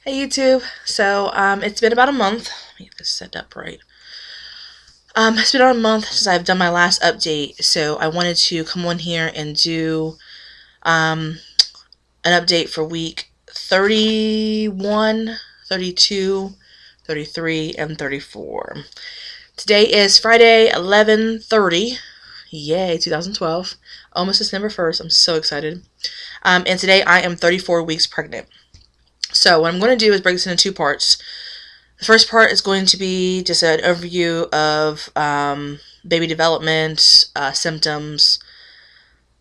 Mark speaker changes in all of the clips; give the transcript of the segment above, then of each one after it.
Speaker 1: Hey YouTube. It's been about a month. Let me get this set up right. It's been about a month since I've done my last update, so I wanted to come on here and do um, an update for week 31, 32, 33, and 34. Today is Friday, 11/30. Yay, 2012. Almost December 1st. I'm so excited. And today I am 34 weeks pregnant. So what I'm going to do is break this into two parts. The first part is going to be just an overview of baby development, symptoms,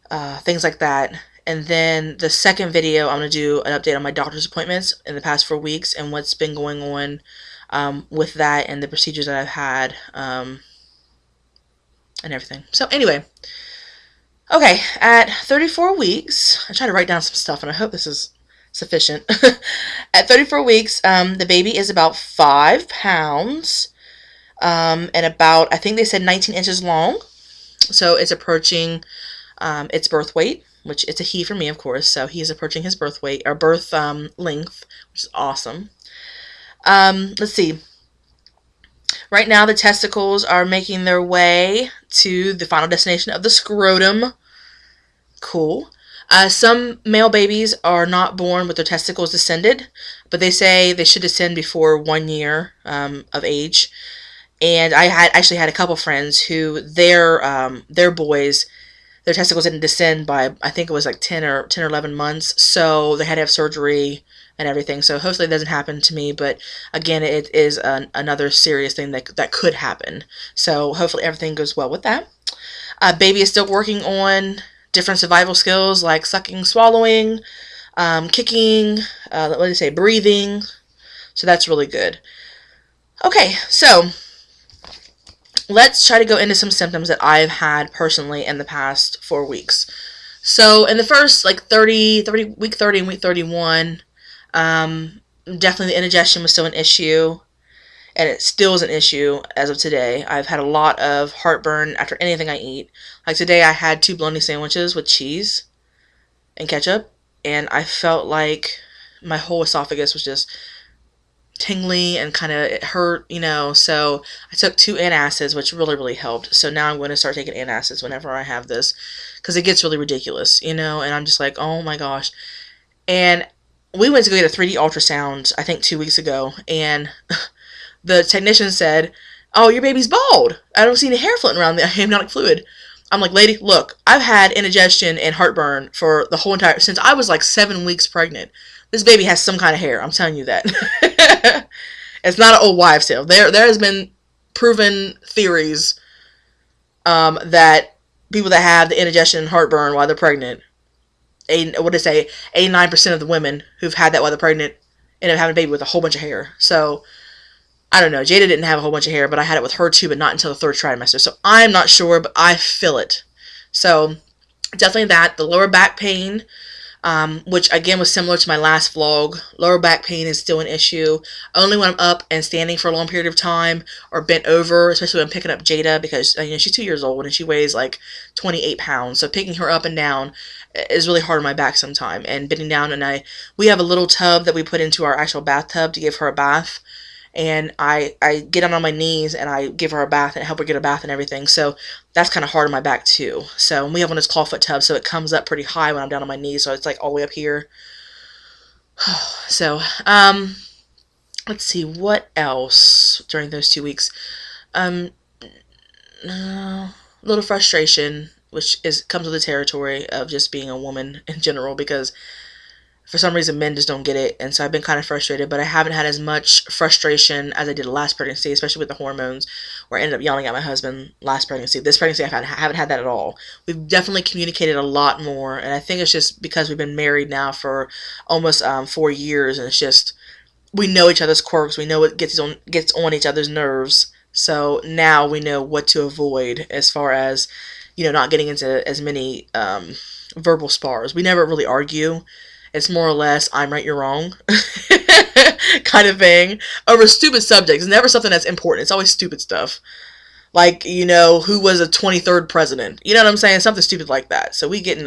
Speaker 1: things like that. And then the second video, I'm going to do an update on my doctor's appointments in the past 4 weeks and what's been going on with that and the procedures that I've had and everything. So anyway, okay, at 34 weeks, I tried to write down some stuff and I hope this is sufficient. At 34 weeks, the baby is about 5 pounds and about, I think they said 19 inches long. So it's approaching its birth weight, which it's a he for me, of course. So he is approaching his birth weight or birth length, which is awesome. Let's see. Right now, the testicles are making their way to the final destination of the scrotum. Cool. Some male babies are not born with their testicles descended, but they say they should descend before 1 year of age. And I actually had a couple friends who their boys, their testicles didn't descend by, I think it was like 10 or 11 months, so they had to have surgery and everything. So hopefully it doesn't happen to me, but again, it is another serious thing that could happen. So hopefully everything goes well with that. Baby is still working on different survival skills like sucking, swallowing, kicking, what do you say, breathing. So that's really good. Okay, so let's try to go into some symptoms that I've had personally in the past 4 weeks. So in the first week 30 and week 31, definitely the indigestion was still an issue. And it still is an issue as of today. I've had a lot of heartburn after anything I eat. Like today I had 2 bologna sandwiches with cheese and ketchup, and I felt like my whole esophagus was just tingly and kind of, it hurt, so I took 2 antacids, which really helped. So now I'm going to start taking antacids whenever I have this, because it gets really ridiculous, and I'm just like, oh my gosh. And we went to go get a 3D ultrasound, I think 2 weeks ago, and the technician said, oh, your baby's bald. I don't see any hair floating around the amniotic fluid. I'm like, lady, look, I've had indigestion and heartburn for the whole entire, since I was like 7 weeks pregnant. This baby has some kind of hair. I'm telling you that. It's not an old wives' tale. There has been proven theories that people that have the indigestion and heartburn while they're pregnant, 89% of the women who've had that while they're pregnant end up having a baby with a whole bunch of hair. So I don't know. Jada didn't have a whole bunch of hair, but I had it with her too, but not until the 3rd trimester. So I'm not sure, but I feel it. So definitely that. The lower back pain, which again was similar to my last vlog. Lower back pain is still an issue. Only when I'm up and standing for a long period of time or bent over, especially when I'm picking up Jada, because she's 2 years old and she weighs like 28 pounds. So picking her up and down is really hard on my back sometimes. And bending down, and we have a little tub that we put into our actual bathtub to give her a bath. And I get down on my knees and I give her a bath and help her get a bath and everything. So that's kind of hard on my back too. So we have one of those clawfoot tubs, so it comes up pretty high when I'm down on my knees. So it's like all the way up here. So, let's see, what else during those 2 weeks? A little frustration, which comes with the territory of just being a woman in general, because for some reason, men just don't get it, and so I've been kind of frustrated, but I haven't had as much frustration as I did last pregnancy, especially with the hormones, where I ended up yelling at my husband last pregnancy. This pregnancy, I haven't had that at all. We've definitely communicated a lot more, and I think it's just because we've been married now for almost 4 years, and it's just, we know each other's quirks, we know what gets on each other's nerves, so now we know what to avoid as far as, not getting into as many verbal spars. We never really argue. It's more or less, I'm right, you're wrong, kind of thing, over stupid subjects. It's never something that's important. It's always stupid stuff. Like, who was the 23rd president? You know what I'm saying? Something stupid like that. So we get in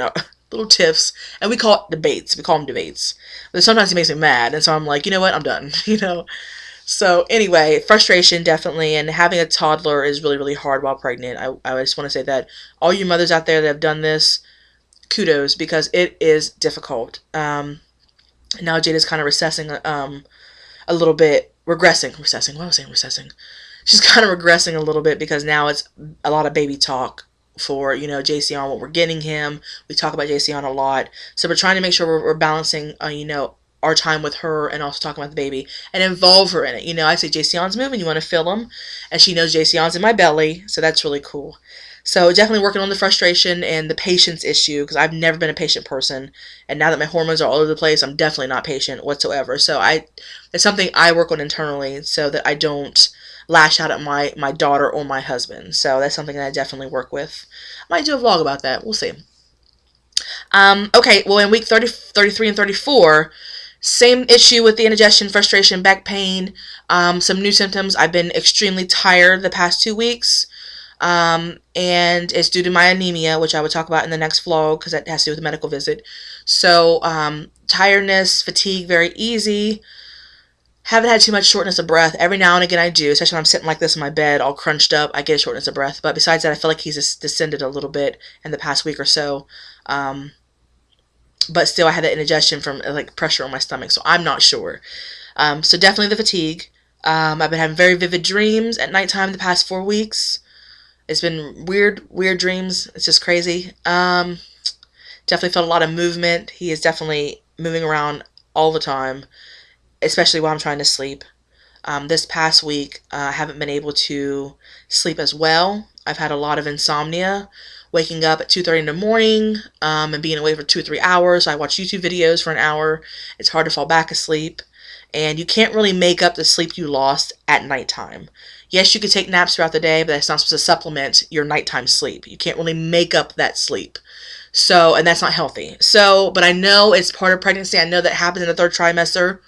Speaker 1: little tiffs, and we call it debates. We call them debates. But sometimes he makes me mad, and so I'm like, you know what, I'm done. So anyway, frustration definitely, and having a toddler is really, really hard while pregnant. I just want to say that all you mothers out there that have done this, kudos, because it is difficult. Now Jada's kind of recessing a little bit, recessing. What was I saying? Recessing. She's kind of regressing a little bit because now it's a lot of baby talk for, JC on what we're getting him. We talk about JC on a lot. So we're trying to make sure we're balancing, our time with her and also talking about the baby and involve her in it. I say JC on's moving, you want to feel him? And she knows JC on's in my belly. So that's really cool. So definitely working on the frustration and the patience issue because I've never been a patient person. And now that my hormones are all over the place, I'm definitely not patient whatsoever. So it's something I work on internally so that I don't lash out at my daughter or my husband. So that's something that I definitely work with. I might do a vlog about that. We'll see. Okay, well, in week 30, 33, and 34, same issue with the indigestion, frustration, back pain, some new symptoms. I've been extremely tired the past 2 weeks. And it's due to my anemia, which I would talk about in the next vlog because that has to do with the medical visit. So, tiredness, fatigue, very easy. Haven't had too much shortness of breath. Every now and again I do, especially when I'm sitting like this in my bed, all crunched up, I get a shortness of breath. But besides that, I feel like he's just descended a little bit in the past week or so. But still, I had that indigestion from like pressure on my stomach, so I'm not sure. So definitely the fatigue. I've been having very vivid dreams at nighttime the past 4 weeks. It's been weird dreams. It's just crazy. Definitely felt a lot of movement. He is definitely moving around all the time, especially while I'm trying to sleep. This past week, I haven't been able to sleep as well. I've had a lot of insomnia, waking up at 2:30 in the morning and being awake for 2 or 3 hours. I watch YouTube videos for an hour. It's hard to fall back asleep. And you can't really make up the sleep you lost at nighttime. Yes, you could take naps throughout the day, but that's not supposed to supplement your nighttime sleep. You can't really make up that sleep. So, and that's not healthy. So, but I know it's part of pregnancy. I know that happens in the 3rd trimester.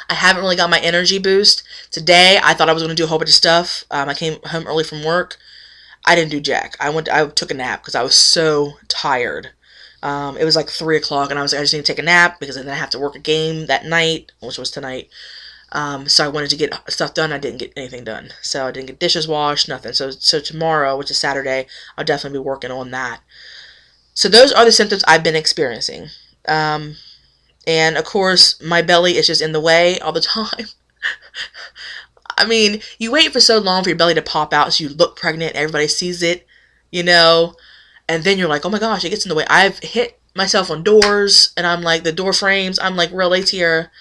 Speaker 1: I haven't really got my energy boost. Today, I thought I was going to do a whole bunch of stuff. I came home early from work. I didn't do jack. I took a nap because I was so tired. It was like 3 o'clock, and I was like, I just need to take a nap because then I have to work a game that night, which was tonight. So I wanted to get stuff done. I didn't get anything done. So I didn't get dishes washed, nothing. So tomorrow, which is Saturday, I'll definitely be working on that. So those are the symptoms I've been experiencing. And of course, my belly is just in the way all the time. I mean, you wait for so long for your belly to pop out so you look pregnant, everybody sees it, and then you're like, oh my gosh, it gets in the way. I've hit myself on doors, and I'm like, the door frames, I'm like real late here,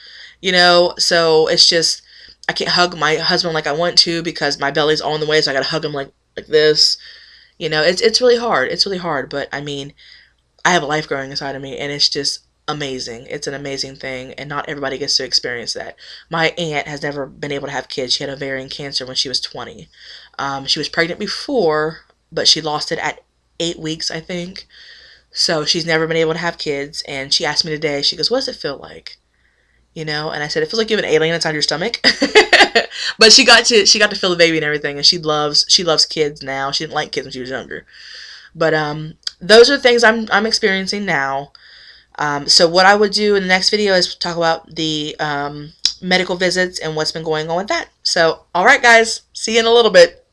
Speaker 1: so it's just, I can't hug my husband like I want to because my belly's all in the way, so I gotta hug him like this, it's really hard, but I mean, I have a life growing inside of me, and it's just amazing. It's an amazing thing, and not everybody gets to experience that. My aunt has never been able to have kids. She had ovarian cancer when she was 20. She was pregnant before, but she lost it at 8 weeks, I think. So she's never been able to have kids, and she asked me today, she goes, what does it feel like? And I said, it feels like you have an alien inside your stomach. But she got to feel the baby and everything, and she loves kids now. She didn't like kids when she was younger. But those are the things I'm experiencing now. So what I would do in the next video is talk about the medical visits and what's been going on with that. So, alright guys, see you in a little bit.